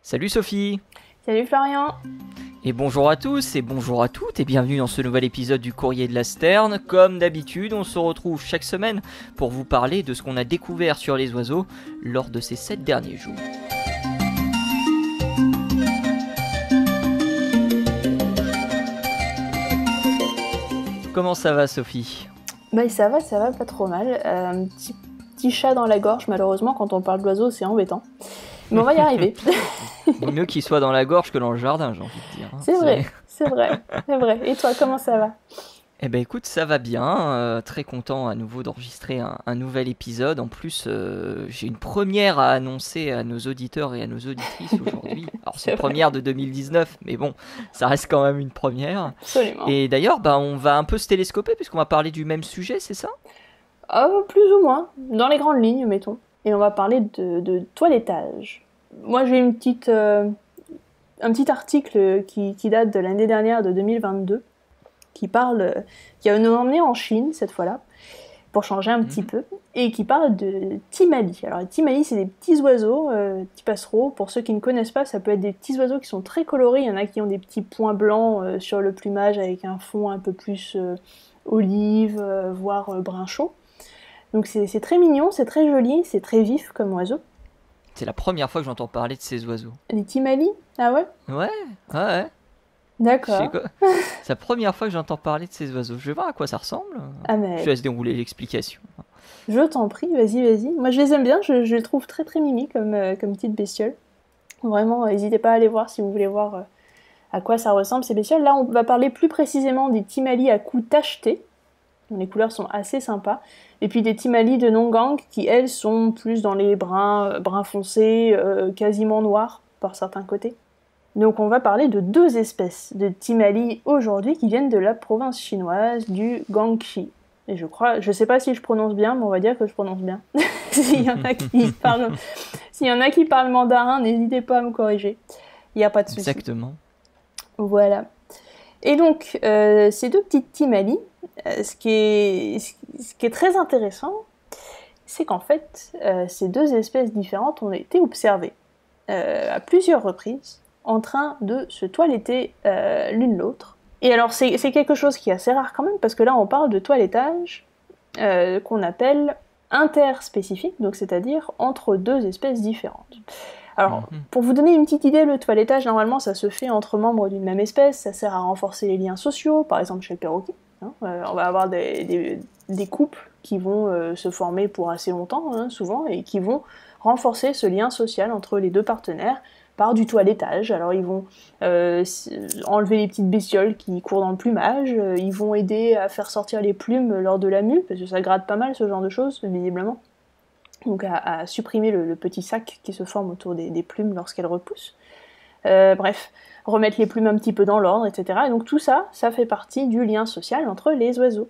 Salut Sophie. Salut Florian. Et bonjour à tous et bonjour à toutes et bienvenue dans ce nouvel épisode du Courrier de la Sterne. Comme d'habitude, on se retrouve chaque semaine pour vous parler de ce qu'on a découvert sur les oiseaux lors de ces 7 derniers jours. Comment ça va Sophie ? Bah ça va pas trop mal. Un petit chat dans la gorge, malheureusement, quand on parle d'oiseaux, c'est embêtant. Mais on va y arriver. Vaut mieux qu'il soit dans la gorge que dans le jardin, j'ai envie de dire. C'est vrai. Et toi, comment ça va ? Eh ben écoute, ça va bien, très content à nouveau d'enregistrer un nouvel épisode. En plus, j'ai une première à annoncer à nos auditeurs et à nos auditrices aujourd'hui. Alors c'est une première de 2019, mais bon, ça reste quand même une première. Absolument. Et d'ailleurs, on va un peu se télescoper puisqu'on va parler du même sujet, c'est ça ? Plus ou moins, dans les grandes lignes, mettons. Et on va parler de toilettage. Moi, j'ai un petit article qui date de l'année dernière, de 2022, qui va nous emmener en Chine, cette fois-là, pour changer un petit peu, et qui parle de Timali. Alors, les Timali, c'est des petits oiseaux, petits passereaux. Pour ceux qui ne connaissent pas, ça peut être des petits oiseaux qui sont très colorés. Il y en a qui ont des petits points blancs sur le plumage, avec un fond un peu plus olive, voire brun chaud. Donc c'est très mignon, c'est très joli, c'est très vif comme oiseau. C'est la première fois que j'entends parler de ces oiseaux. Les Timali ? Ah ouais ? Ouais. D'accord. C'est la première fois que j'entends parler de ces oiseaux. Je vais voir à quoi ça ressemble. Ah mais... Je laisse dérouler l'explication. Je t'en prie, vas-y. Moi je les aime bien, je les trouve très très mimi comme petites bestioles. Vraiment, n'hésitez pas à aller voir si vous voulez voir à quoi ça ressemble ces bestioles. Là on va parler plus précisément des Timali à cou tacheté. Les couleurs sont assez sympas. Et puis des Timali de Nongang qui, elles, sont plus dans les bruns foncés, quasiment noirs par certains côtés. Donc on va parler de 2 espèces de Timali aujourd'hui qui viennent de la province chinoise du Guangxi. Et je sais pas si je prononce bien, mais on va dire que je prononce bien. S'il y en a qui parlent mandarin, n'hésitez pas à me corriger. Il n'y a pas de souci. Exactement. Voilà. Et donc, ces 2 petites Timali, ce qui est très intéressant, c'est qu'en fait, ces 2 espèces différentes ont été observées à plusieurs reprises en train de se toiletter l'une l'autre. Et alors, c'est quelque chose qui est assez rare quand même, parce que là, on parle de toilettage qu'on appelle interspécifique, donc c'est-à-dire entre 2 espèces différentes. Alors, pour vous donner une petite idée, le toilettage, normalement, ça se fait entre membres d'une même espèce, ça sert à renforcer les liens sociaux, par exemple chez le perroquet. On va avoir des couples qui vont se former pour assez longtemps, souvent, et qui vont renforcer ce lien social entre les 2 partenaires par du toilettage. Alors, ils vont enlever les petites bestioles qui courent dans le plumage, ils vont aider à faire sortir les plumes lors de la mue, parce que ça gratte pas mal, ce genre de choses, visiblement. Donc à supprimer le petit sac qui se forme autour des plumes lorsqu'elles repoussent. Bref, remettre les plumes un petit peu dans l'ordre, etc. Et donc tout ça, ça fait partie du lien social entre les oiseaux.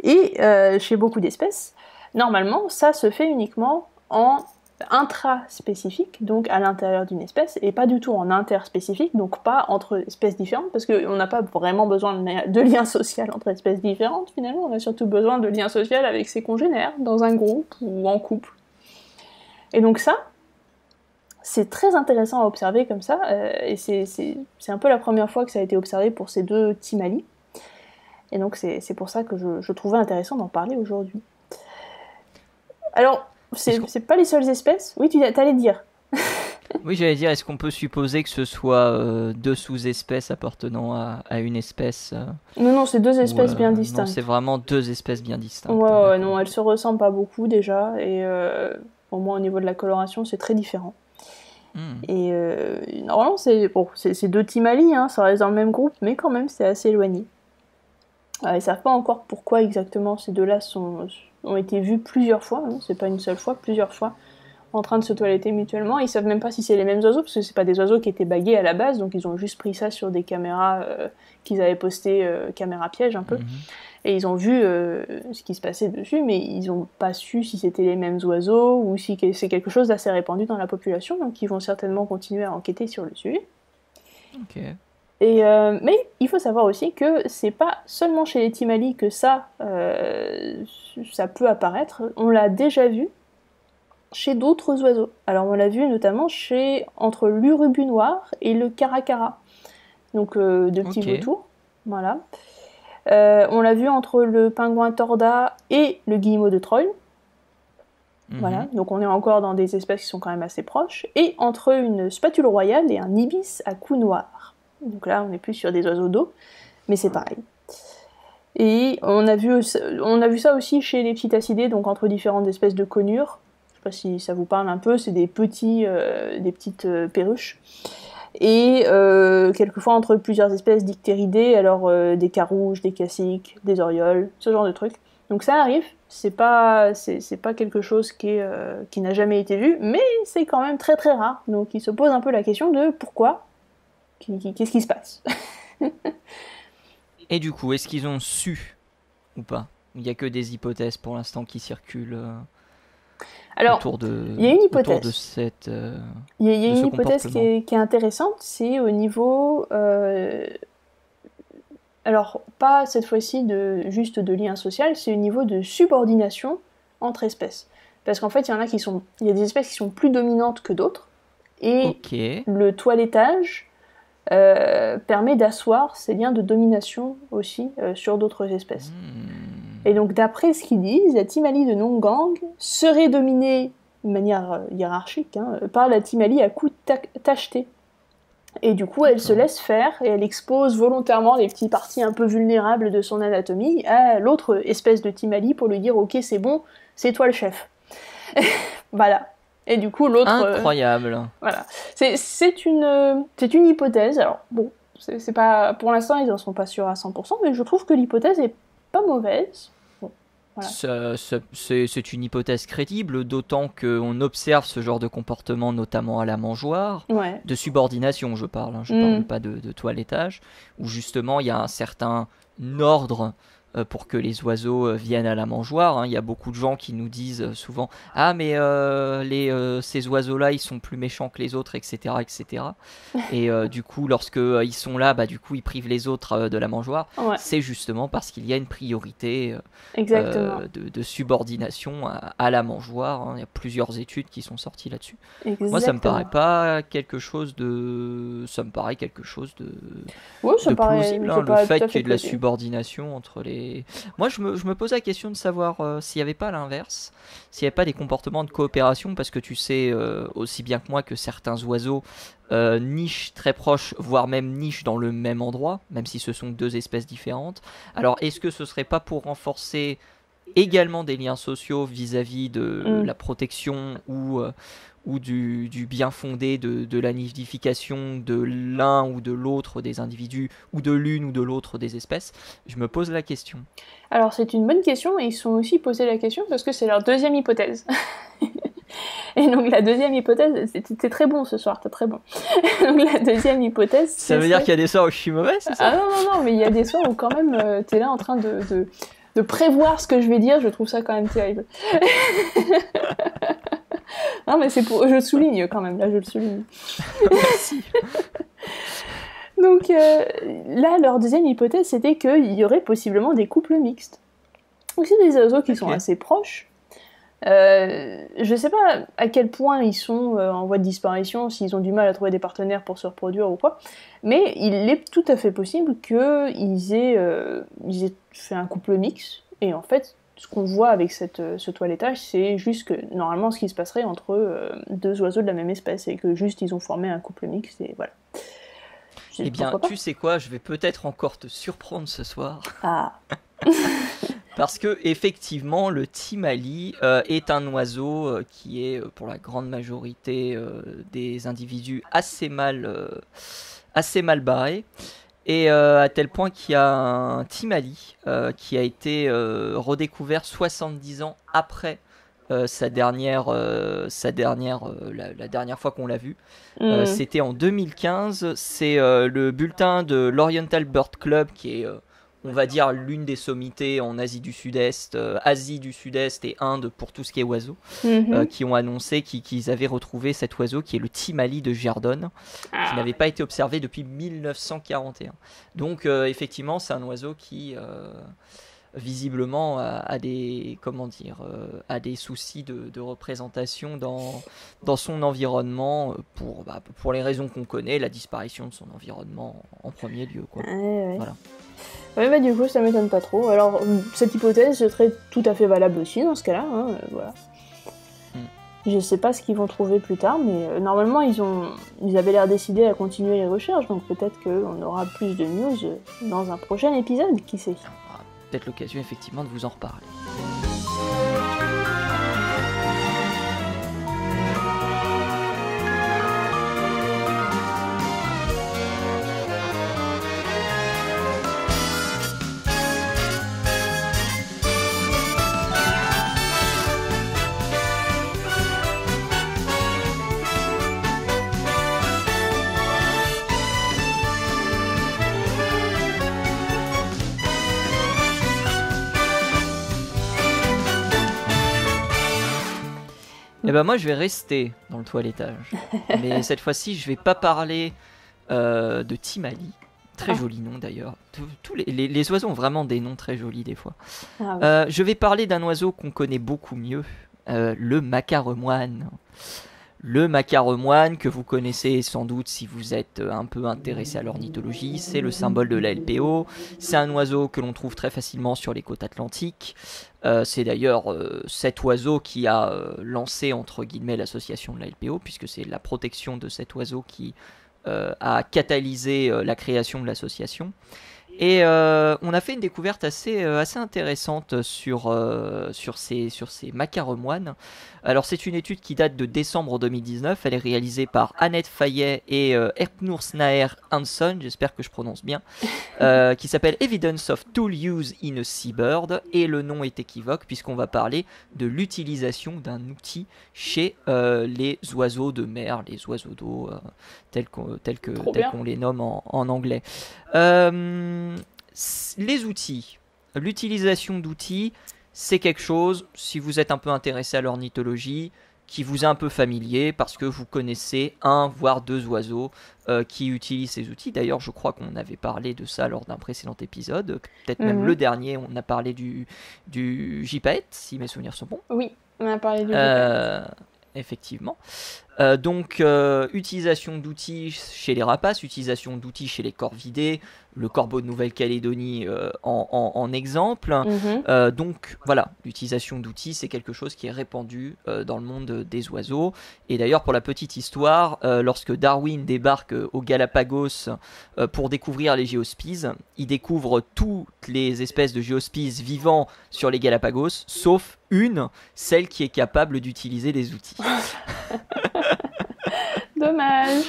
Et chez beaucoup d'espèces, normalement, ça se fait uniquement en intraspécifique, donc à l'intérieur d'une espèce, et pas du tout en interspécifique, donc pas entre espèces différentes, parce qu'on n'a pas vraiment besoin de lien social entre espèces différentes, finalement, on a surtout besoin de lien social avec ses congénères, dans un groupe ou en couple. Et donc ça, c'est très intéressant à observer comme ça, et c'est un peu la première fois que ça a été observé pour ces 2 Timali, et donc c'est pour ça que je trouvais intéressant d'en parler aujourd'hui. Alors, c'est pas les seules espèces. Oui, t'allais dire. Oui, j'allais dire, est-ce qu'on peut supposer que ce soit 2 sous-espèces appartenant à une espèce Non, c'est 2 espèces bien distinctes. Non, c'est vraiment 2 espèces bien distinctes. Ouais, non, elles se ressemblent pas beaucoup déjà, et au moins au niveau de la coloration, c'est très différent. Et normalement, c'est 2 Timali, ça reste dans le même groupe, mais quand même, c'est assez éloigné. Ils savent pas encore pourquoi exactement ces 2-là ont été vus plusieurs fois, c'est pas une seule fois, plusieurs fois, en train de se toiletter mutuellement. Ils savent même pas si c'est les mêmes oiseaux, parce que c'est pas des oiseaux qui étaient bagués à la base, donc ils ont juste pris ça sur des caméras qu'ils avaient postées, caméras pièges un peu, et ils ont vu ce qui se passait dessus, mais ils ont pas su si c'était les mêmes oiseaux, ou si c'est quelque chose d'assez répandu dans la population, donc ils vont certainement continuer à enquêter sur le sujet. Ok. Mais il faut savoir aussi que c'est pas seulement chez les Timali que ça peut apparaître. On l'a déjà vu chez d'autres oiseaux. Alors on l'a vu notamment entre l'urubu noir et le caracara, donc deux petits vautours. Voilà. On l'a vu entre le pingouin torda et le guillemot de Troille. Voilà, donc on est encore dans des espèces qui sont quand même assez proches. Et entre une spatule royale et un ibis à cou noir. Donc là, on n'est plus sur des oiseaux d'eau, mais c'est pareil. Et on a vu ça aussi chez les psittacidés, donc entre différentes espèces de conures. Je ne sais pas si ça vous parle un peu, c'est des petites perruches. Et quelquefois entre plusieurs espèces d'ictéridés, alors des carouges, des cassiques, des orioles, ce genre de trucs. Donc ça arrive, c'est pas quelque chose qui n'a jamais été vu, mais c'est quand même très très rare. Donc il se pose un peu la question de pourquoi, qu'est-ce qui se passe. Et du coup, est-ce qu'ils ont su ou pas? Il n'y a que des hypothèses pour l'instant qui circulent autour de il y a une hypothèse. Autour de cette il y a une hypothèse qui est intéressante, c'est au niveau... alors, pas cette fois-ci juste de lien social, c'est au niveau de subordination entre espèces. Parce qu'en fait, il y a des espèces qui sont plus dominantes que d'autres, et le toilettage permet d'asseoir ces liens de domination aussi sur d'autres espèces. Et donc, d'après ce qu'ils disent, la Timali de Nongang serait dominée de manière hiérarchique par la Timali à cou tacheté. Et du coup, elle se laisse faire et elle expose volontairement les petites parties un peu vulnérables de son anatomie à l'autre espèce de Timali pour lui dire « Ok, c'est bon, c'est toi le chef. » Voilà. Et du coup, l'autre... Incroyable. Voilà. C'est une hypothèse. Alors, bon, c'est pas... Pour l'instant, ils n'en sont pas sûrs à 100%, mais je trouve que l'hypothèse est pas mauvaise. Bon, voilà. C'est une hypothèse crédible, d'autant qu'on observe ce genre de comportement, notamment à la mangeoire, de subordination, je parle, je parle pas de toilettage, où justement il y a un certain ordre pour que les oiseaux viennent à la mangeoire. Il y a beaucoup de gens qui nous disent souvent « Ah, mais ces oiseaux-là, ils sont plus méchants que les autres, etc. etc. » Et du coup, lorsque ils sont là, du coup, ils privent les autres de la mangeoire. C'est justement parce qu'il y a une priorité de subordination à la mangeoire. Il y a plusieurs études qui sont sorties là-dessus. Moi, ça me paraît pas quelque chose de... Ça me paraît quelque chose de plausible, le fait qu'il y ait de la subordination entre les... Moi, je me pose la question de savoir s'il n'y avait pas l'inverse, s'il n'y avait pas des comportements de coopération, parce que tu sais aussi bien que moi que certains oiseaux nichent très proches, voire même nichent dans le même endroit, même si ce sont deux espèces différentes. Alors, est-ce que ce serait pas pour renforcer également des liens sociaux vis-à-vis de la protection ou du bien fondé de la nidification de l'un ou de l'autre des individus, ou de l'une ou de l'autre des espèces? Je me pose la question. Alors c'est une bonne question, et ils se sont aussi posé la question parce que c'est leur deuxième hypothèse. Et donc la deuxième hypothèse, c'était très bon ce soir, t'es très bon. Donc la deuxième hypothèse... Ça veut dire qu'il y a des soirs où je suis mauvais, c'est ça? Ah non, mais il y a des soirs où quand même t'es là en train de prévoir ce que je vais dire, je trouve ça quand même terrible. Non, mais je le souligne quand même, là je le souligne. Merci. Donc là, leur deuxième hypothèse, c'était qu'il y aurait possiblement des couples mixtes. Donc c'est des oiseaux qui sont assez proches. Je sais pas à quel point ils sont en voie de disparition, s'ils ont du mal à trouver des partenaires pour se reproduire ou quoi, mais il est tout à fait possible qu'ils aient fait un couple mixte, et en fait, ce qu'on voit avec ce toilettage, c'est juste que normalement ce qui se passerait entre deux oiseaux de la même espèce, et que juste ils ont formé un couple mixte, et voilà. Eh bien, tu sais quoi, je vais peut-être encore te surprendre ce soir. Ah. Parce que effectivement, le Timali est un oiseau qui est, pour la grande majorité des individus, assez mal barré. Et à tel point qu'il y a un Timali qui a été redécouvert 70 ans après la dernière fois qu'on l'a vu. C'était en 2015. C'est le bulletin de l'Oriental Bird Club, qui est, on va dire, l'une des sommités en Asie du Sud-Est, et Inde pour tout ce qui est oiseaux, qui ont annoncé qu'ils avaient retrouvé cet oiseau qui est le Timali de Giardone, qui n'avait pas été observé depuis 1941. Donc effectivement, c'est un oiseau qui visiblement a des, comment dire, a des soucis de représentation dans son environnement pour les raisons qu'on connaît, la disparition de son environnement en premier lieu, quoi. Ouais. Voilà. Ouais, bah du coup, ça m'étonne pas trop. Alors, cette hypothèse serait tout à fait valable aussi dans ce cas-là, hein, voilà. Je sais pas ce qu'ils vont trouver plus tard, mais normalement, ils avaient l'air décidés à continuer les recherches, donc peut-être qu'on aura plus de news dans un prochain épisode, qui sait. On aura peut-être l'occasion, effectivement, de vous en reparler. Eh ben moi je vais rester dans le toilettage, mais cette fois-ci je vais pas parler de Timali, très joli nom d'ailleurs, tous les oiseaux ont vraiment des noms très jolis des fois. Je vais parler d'un oiseau qu'on connaît beaucoup mieux, le macaremoine. Le macaremoine que vous connaissez sans doute si vous êtes un peu intéressé à l'ornithologie, c'est le symbole de la LPO, c'est un oiseau que l'on trouve très facilement sur les côtes atlantiques, c'est d'ailleurs cet oiseau qui a lancé entre guillemets l'association de la LPO, puisque c'est la protection de cet oiseau qui a catalysé la création de l'association. Et on a fait une découverte assez intéressante sur ces macaremoines. Alors c'est une étude qui date de décembre 2019, elle est réalisée par Annette Fayet et Erpnur Snaer Hansson, j'espère que je prononce bien, qui s'appelle Evidence of Tool Use in a Seabird, et le nom est équivoque puisqu'on va parler de l'utilisation d'un outil chez les oiseaux de mer, les oiseaux d'eau tels qu'on les nomme en anglais. Les outils, l'utilisation d'outils, c'est quelque chose, si vous êtes un peu intéressé à l'ornithologie, qui vous est un peu familier parce que vous connaissez un voire deux oiseaux qui utilisent ces outils. D'ailleurs, je crois qu'on avait parlé de ça lors d'un précédent épisode, peut-être même le dernier, on a parlé du gypaète, si mes souvenirs sont bons. Oui, on a parlé du gypaète. Effectivement. Donc, utilisation d'outils chez les rapaces, utilisation d'outils chez les corvidés, le corbeau de Nouvelle-Calédonie en exemple. Donc, voilà, l'utilisation d'outils, c'est quelque chose qui est répandu dans le monde des oiseaux. Et d'ailleurs, pour la petite histoire, lorsque Darwin débarque aux Galapagos pour découvrir les géospies, il découvre toutes les espèces de géospies vivant sur les Galapagos, sauf une, celle qui est capable d'utiliser les outils. Dommage.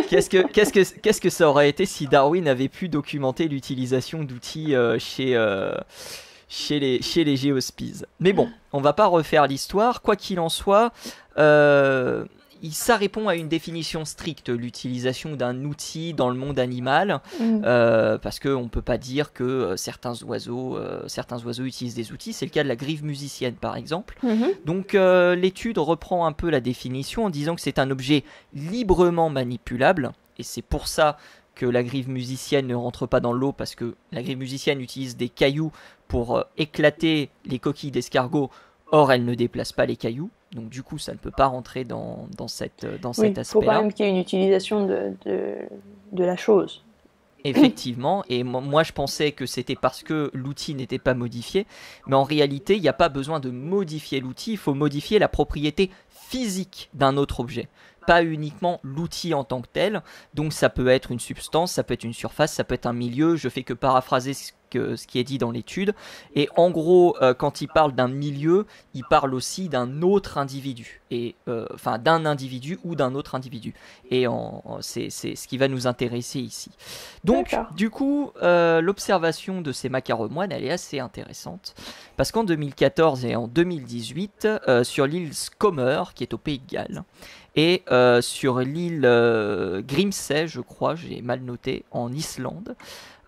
Qu'est-ce que ça aurait été si Darwin avait pu documenter l'utilisation d'outils chez les géospies. Mais bon, on va pas refaire l'histoire. Quoi qu'il en soit, ça répond à une définition stricte, l'utilisation d'un outil dans le monde animal, parce qu'on ne peut pas dire que certains oiseaux utilisent des outils. C'est le cas de la grive musicienne, par exemple. Donc l'étude reprend un peu la définition en disant que c'est un objet librement manipulable, et c'est pour ça que la grive musicienne ne rentre pas dans l'eau, parce que la grive musicienne utilise des cailloux pour éclater les coquilles d'escargot. Or, elle ne déplace pas les cailloux. Donc du coup, ça ne peut pas rentrer dans cet aspect-là. Il faut quand même qu'il y ait une utilisation de la chose. Effectivement, et moi je pensais que c'était parce que l'outil n'était pas modifié, mais en réalité, il n'y a pas besoin de modifier l'outil, il faut modifier la propriété physique d'un autre objet. Pas uniquement l'outil en tant que tel, donc ça peut être une substance, ça peut être une surface, ça peut être un milieu, je fais que paraphraser ce qui est dit dans l'étude, et en gros, quand il parle d'un milieu, il parle aussi d'un autre individu, enfin d'un individu ou d'un autre individu, et c'est ce qui va nous intéresser ici. Donc, du coup, l'observation de ces macaremoines, elle est assez intéressante, parce qu'en 2014 et en 2018, sur l'île Scomer, qui est au Pays de Galles, et sur l'île Grimsey, je crois, j'ai mal noté, en Islande,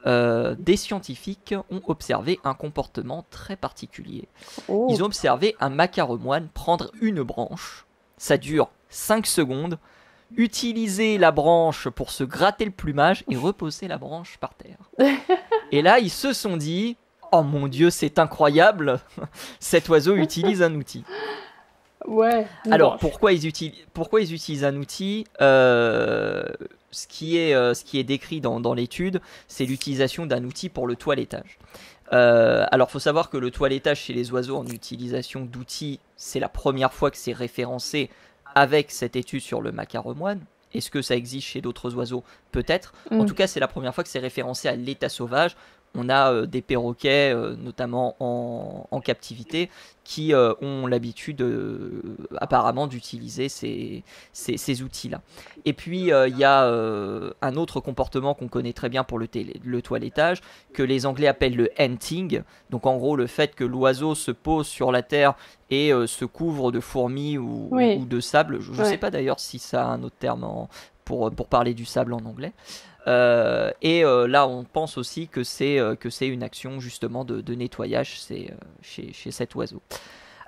des scientifiques ont observé un comportement très particulier. Ils ont observé un macaremoine prendre une branche, ça dure 5 secondes, utiliser la branche pour se gratter le plumage et reposer la branche par terre. Et là, ils se sont dit, oh mon Dieu, c'est incroyable, cet oiseau utilise un outil. Ouais. Alors, pourquoi ils utilisent un outil ce qui est décrit dans l'étude, c'est l'utilisation d'un outil pour le toilettage. Alors, faut savoir que le toilettage chez les oiseaux en utilisation d'outils, c'est la première fois que c'est référencé avec cette étude sur le macaremoine. Est-ce que ça existe chez d'autres oiseaux? Peut-être. En tout cas, c'est la première fois que c'est référencé à l'état sauvage. On a des perroquets, notamment en captivité, qui ont l'habitude apparemment d'utiliser ces outils-là. Et puis, il y a un autre comportement qu'on connaît très bien pour le toilettage, que les Anglais appellent le hunting. Donc, en gros, le fait que l'oiseau se pose sur la terre et se couvre de fourmis ou de sable. Je ne sais pas d'ailleurs si ça a un autre terme pour parler du sable en anglais. Là, on pense aussi que c'est une action justement de nettoyage chez cet oiseau.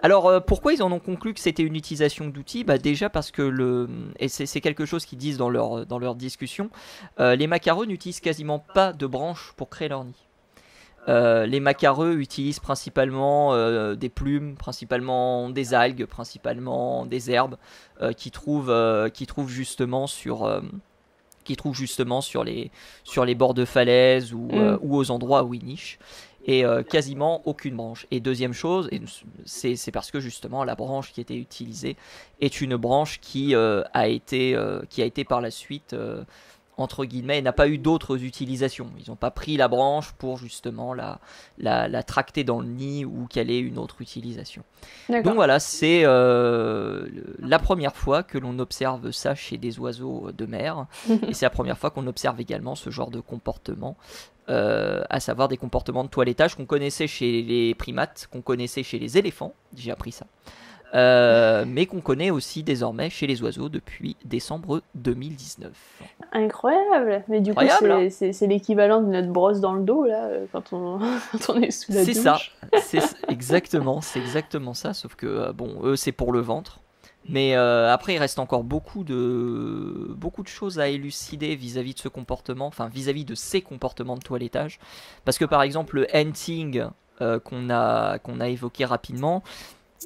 Alors, pourquoi ils en ont conclu que c'était une utilisation d'outils? Déjà parce que et c'est quelque chose qu'ils disent dans leur discussion, les macareux n'utilisent quasiment pas de branches pour créer leur nid. Les macareux utilisent principalement des plumes, principalement des algues, principalement des herbes qu'ils trouvent justement sur les bords de falaises ou aux endroits où ils nichent, et quasiment aucune branche. Et deuxième chose, c'est parce que justement la branche qui était utilisée est une branche qui a été par la suite entre guillemets, n'a pas eu d'autres utilisations. Ils n'ont pas pris la branche pour justement la tracter dans le nid ou qu'elle ait une autre utilisation. Donc voilà, c'est la première fois que l'on observe ça chez des oiseaux de mer. Et c'est la première fois qu'on observe également ce genre de comportement, à savoir des comportements de toilettage qu'on connaissait chez les primates, qu'on connaissait chez les éléphants, j'ai appris ça. Mais qu'on connaît aussi désormais chez les oiseaux depuis décembre 2019. Incroyable. Mais du coup, c'est l'équivalent de notre brosse dans le dos, là, quand on est sous la douche. C'est ça, c'est exactement ça, sauf que, eux, c'est pour le ventre. Mais après, il reste encore beaucoup de choses à élucider vis-à-vis de ce comportement, enfin, vis-à-vis de ces comportements de toilettage. Parce que, par exemple, le hunting qu'on a évoqué rapidement,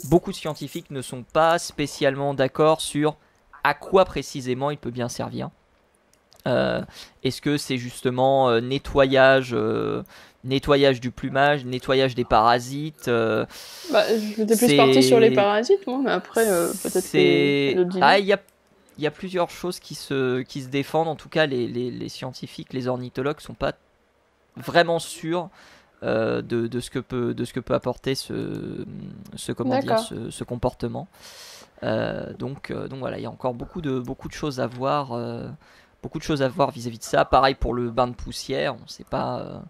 beaucoup de scientifiques ne sont pas spécialement d'accord sur à quoi précisément il peut bien servir. Est-ce que c'est justement nettoyage du plumage, nettoyage des parasites J'étais plus parti sur les parasites, moi, mais après, peut-être que d'autres idées. Il y a plusieurs choses qui se défendent. En tout cas, les scientifiques, les ornithologues sont pas vraiment sûrs de ce que peut apporter ce comportement. Donc voilà, il y a encore beaucoup de choses à voir vis-à-vis de ça. Pareil pour le bain de poussière, on sait pas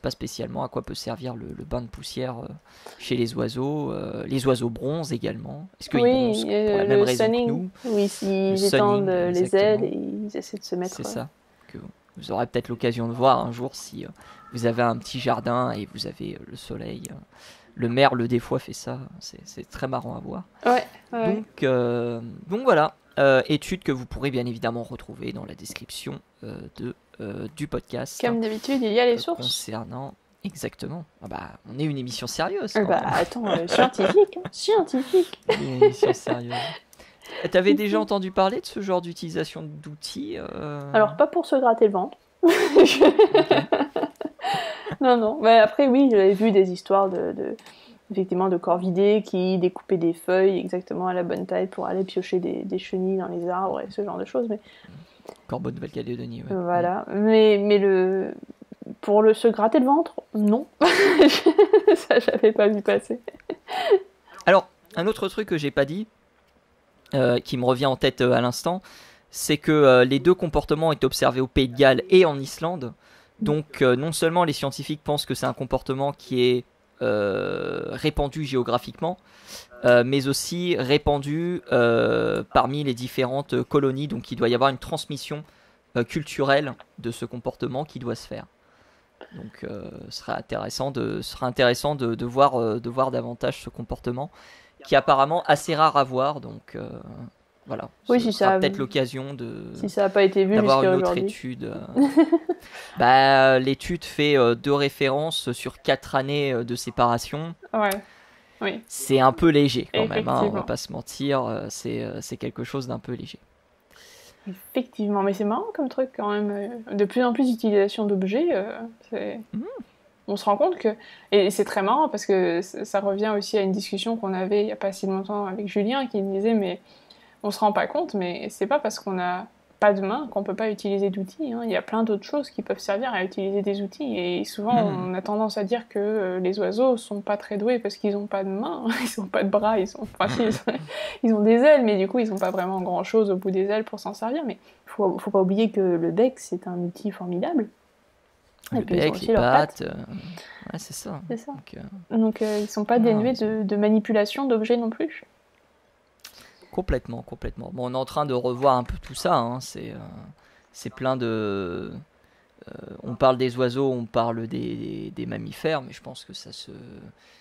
spécialement à quoi peut servir le bain de poussière chez les oiseaux bronzent également. Est-ce qu'ils bronzent pour la même raison que nous? Oui, ils étendent les ailes et ils essaient de se mettre... C'est ça, que vous aurez peut-être l'occasion de voir un jour si vous avez un petit jardin et vous avez le soleil. Le merle, des fois, fait ça. C'est très marrant à voir. Ouais. Donc voilà. Étude que vous pourrez bien évidemment retrouver dans la description du podcast. Comme d'habitude, il y a les sources. Concernant... Exactement. On est une émission sérieuse. Attends, scientifique. Scientifique. Une émission sérieuse. T'avais déjà entendu parler de ce genre d'utilisation d'outils Alors, pas pour se gratter le ventre. Non. Mais après, oui, j'avais vu des histoires effectivement de corvidés qui découpaient des feuilles exactement à la bonne taille pour aller piocher des chenilles dans les arbres et ce genre de choses. Mais... Corbeau de Nouvelle-Calédonie, ouais. Voilà. Mais pour se gratter le ventre, non. Ça, j'avais pas vu passer. Alors, un autre truc que j'ai pas dit, qui me revient en tête à l'instant, c'est que les deux comportements est observés au Pays de Galles et en Islande. Donc non seulement les scientifiques pensent que c'est un comportement qui est répandu géographiquement, mais aussi répandu parmi les différentes colonies. Donc il doit y avoir une transmission culturelle de ce comportement qui doit se faire. Donc ce sera intéressant de voir davantage ce comportement qui est apparemment assez rare à voir. Donc voilà. Oui, Ce si sera ça, peut-être l'occasion si ça n'a pas été vu d'avoir jusqu'à une autre aujourd'hui. étude. L'étude fait 2 références sur 4 années de séparation. Ouais, oui. C'est un peu léger quand même, on va Effectivement. pas se mentir, c'est quelque chose d'un peu léger. Effectivement, mais c'est marrant comme truc quand même. De plus en plus d'utilisation d'objets, on se rend compte que... Et c'est très marrant parce que ça revient aussi à une discussion qu'on avait il n'y a pas si longtemps avec Julien qui disait, mais on se rend pas compte, mais c'est pas parce qu'on n'a pas de main qu'on peut pas utiliser d'outils. Hein. Il y a plein d'autres choses qui peuvent servir à utiliser des outils. Et souvent, on a tendance à dire que les oiseaux sont pas très doués parce qu'ils ont pas de main, ils ont pas de bras, ils ont des ailes, mais du coup, ils ont pas vraiment grand-chose au bout des ailes pour s'en servir. Mais faut pas oublier que le bec, c'est un outil formidable. Le puis, ils ont bec, aussi les leurs pattes, ouais, c'est ça. C'est ça. Donc, ils sont pas dénués de manipulation d'objets non plus. Complètement. Bon, on est en train de revoir un peu tout ça, hein. C'est plein de... on parle des oiseaux, on parle des mammifères, mais je pense que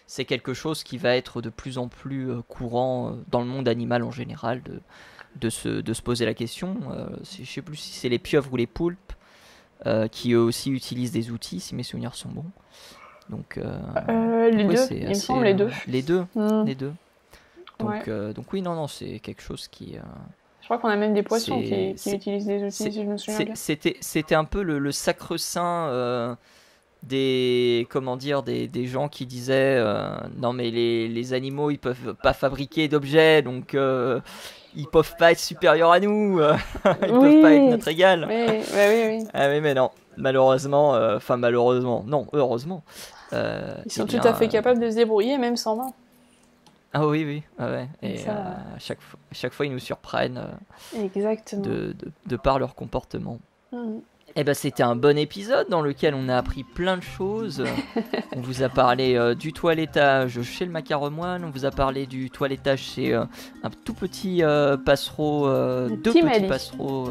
c'est quelque chose qui va être de plus en plus courant dans le monde animal en général, de se poser la question. Je sais plus si c'est les pieuvres ou les poulpes qui eux aussi utilisent des outils, si mes souvenirs sont bons. Donc, les deux, il me semble les deux. Les deux. Ouais. Donc oui, non, c'est quelque chose qui... Je crois qu'on a même des poissons qui utilisent des outils, si je me souviens bien. C'était un peu le sacre-saint des gens qui disaient non mais les animaux ils peuvent pas fabriquer d'objets, donc ils peuvent pas être supérieurs à nous, ils peuvent pas être notre égal. Oui. Ah oui, mais non, malheureusement, heureusement. Ils sont tout à fait capables de se débrouiller, même sans main. Ah oui. Ah ouais. Et ça... chaque fois, ils nous surprennent Exactement. de par leur comportement. Et c'était un bon épisode dans lequel on a appris plein de choses. On vous a parlé du toilettage chez le macaremoine, on vous a parlé du toilettage chez un tout petit passereau, deux petits passereaux,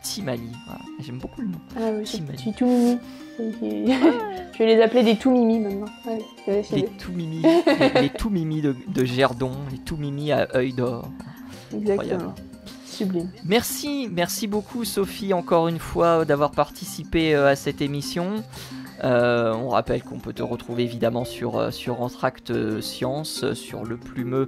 Timali. Voilà. J'aime beaucoup le nom. Ah oui, c'est tout mimi. Je vais les appeler des tout mimi maintenant. Allez, c'est décidé. Les tout mimi, les tout mimi de Gerdon, les tout mimi à œil d'or. Exactement. Incroyable. Sublime. Merci beaucoup Sophie encore une fois d'avoir participé à cette émission. On rappelle qu'on peut te retrouver évidemment sur Entracte Science, sur le Plumeux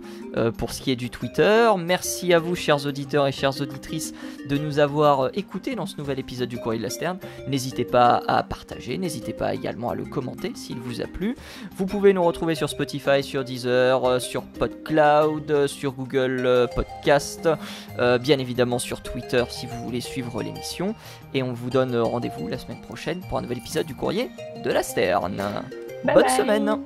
pour ce qui est du Twitter. Merci à vous chers auditeurs et chères auditrices de nous avoir écoutés dans ce nouvel épisode du Courrier de la Sterne. N'hésitez pas à partager, n'hésitez pas également à le commenter s'il vous a plu. Vous pouvez nous retrouver sur Spotify, sur Deezer, sur PodCloud, sur Google Podcast, bien évidemment sur Twitter si vous voulez suivre l'émission. Et on vous donne rendez-vous la semaine prochaine pour un nouvel épisode du Courrier de la Sterne. Bonne semaine.